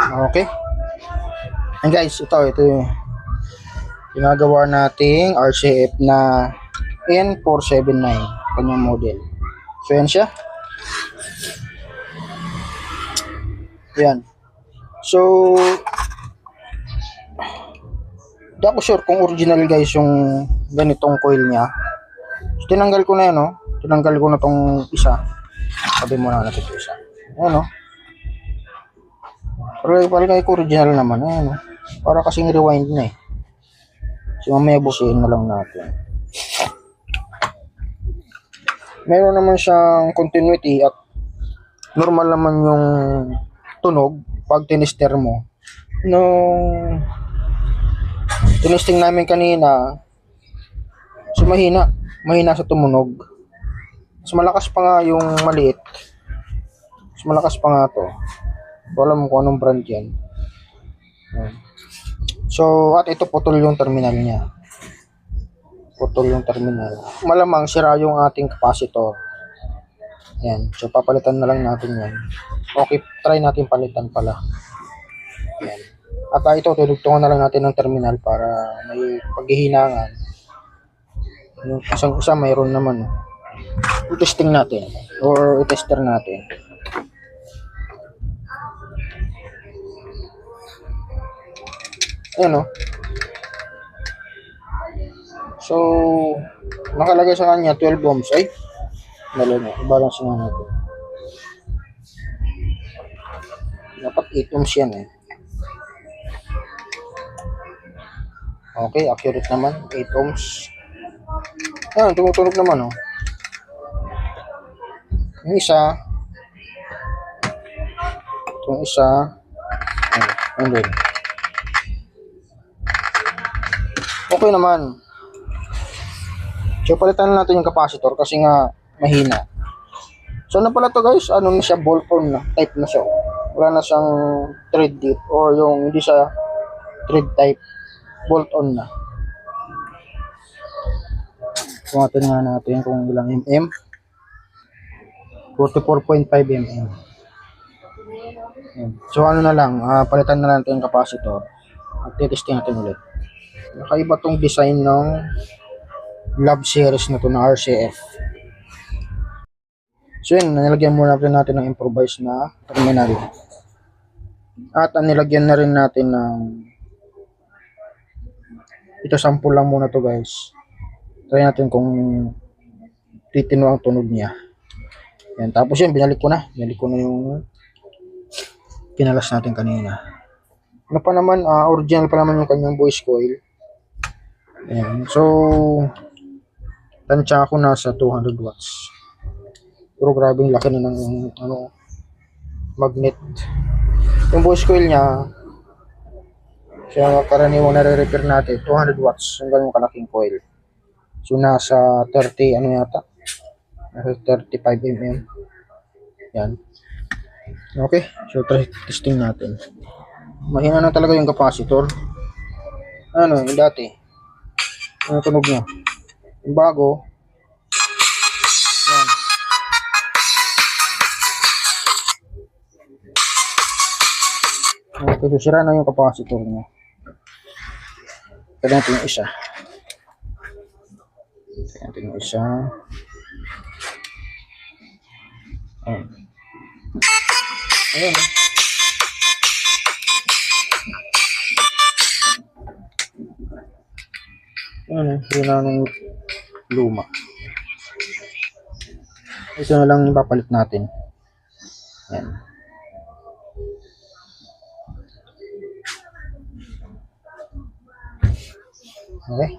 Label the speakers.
Speaker 1: Okay. And guys, ito yung ginagawa nating RCF na N479 kanyang model. So yan siya. Yan. So di ako sure kung original guys yung ganitong coil niya. So, tinanggal ko na yan, no? Tinanggal ko na tong isa. Sabi mo na natin ito isa. Ayan, no? Pero palagay ko original naman. Ayan, no? Para kasing rewind na eh. So mamaya busiin na lang natin. Meron naman siyang continuity at normal naman yung tunog pag tinister mo. Nung tinisting namin kanina, so mahina sa tumunog. Mas malakas pa nga yung maliit. Mas malakas pa nga to. Wala mo kung anong brand yan. So, at ito putol yung terminal niya. Putol yung terminal. Malamang sira yung ating capacitor. Yan. So, papalitan na lang natin yan. Okay, try natin palitan pala. Yan. At ito, tudugtungan na lang natin ng terminal para may paghihinangan. Yung isang isa mayroon naman. I-testing natin. Or i-tester natin. Ayan o. So, nakalagay sa kanya 12 ohms. Ay, dali na. I-balance na natin. Dapat 8 ohms yan eh. Okay, accurate naman. 8 ohms. Ayan, tumutunog naman oh. Yung isa. Itong isa. Ayan, ayan. Okay naman. So, palitan natin yung capacitor kasi nga mahina. So, ano pala to guys? Ano na siya? Bolt-on na. Type na siya. Wala na siyang thread dip or yung hindi siya thread type. Bolt-on na. Kumatin nga natin kung ilang mm. 44.5 mm. So, ano na lang. Palitan na natin yung capacitor. At titesting natin ulit. Nakaiba tong design ng Love series na to na RCF. So yun, nilagyan muna natin ng improvised na terminal. At nilagyan na rin natin ng ito, sample lang muna to guys. Try natin kung titino ang tunog niya. Yan, tapos yun, binalik ko na yung pinalas natin kanina. Ano pa naman, original pa naman yung kanyang voice coil. Ayan. So, tansya ako nasa 200 watts. Pero grabing laki na ng magnet. Yung voice coil niya, kaya karaniwang nare-repair natin, 200 watts. Yung ganun kalaking coil. So, nasa 30, ano yata? Nasa 35 mm. Yan. Okay. So, testing natin. Mahina na talaga yung capacitor. Ano, yung dati. Ano tunog niya? Yung bago. Yan. Okay, so sira na yung capacitor niya. Kaya natin yung isa. Kaya natin yung isa. Ayan. Ayan. Ayan, yun na ng luma. Ito na lang ipapalit natin. Ayan. Okay.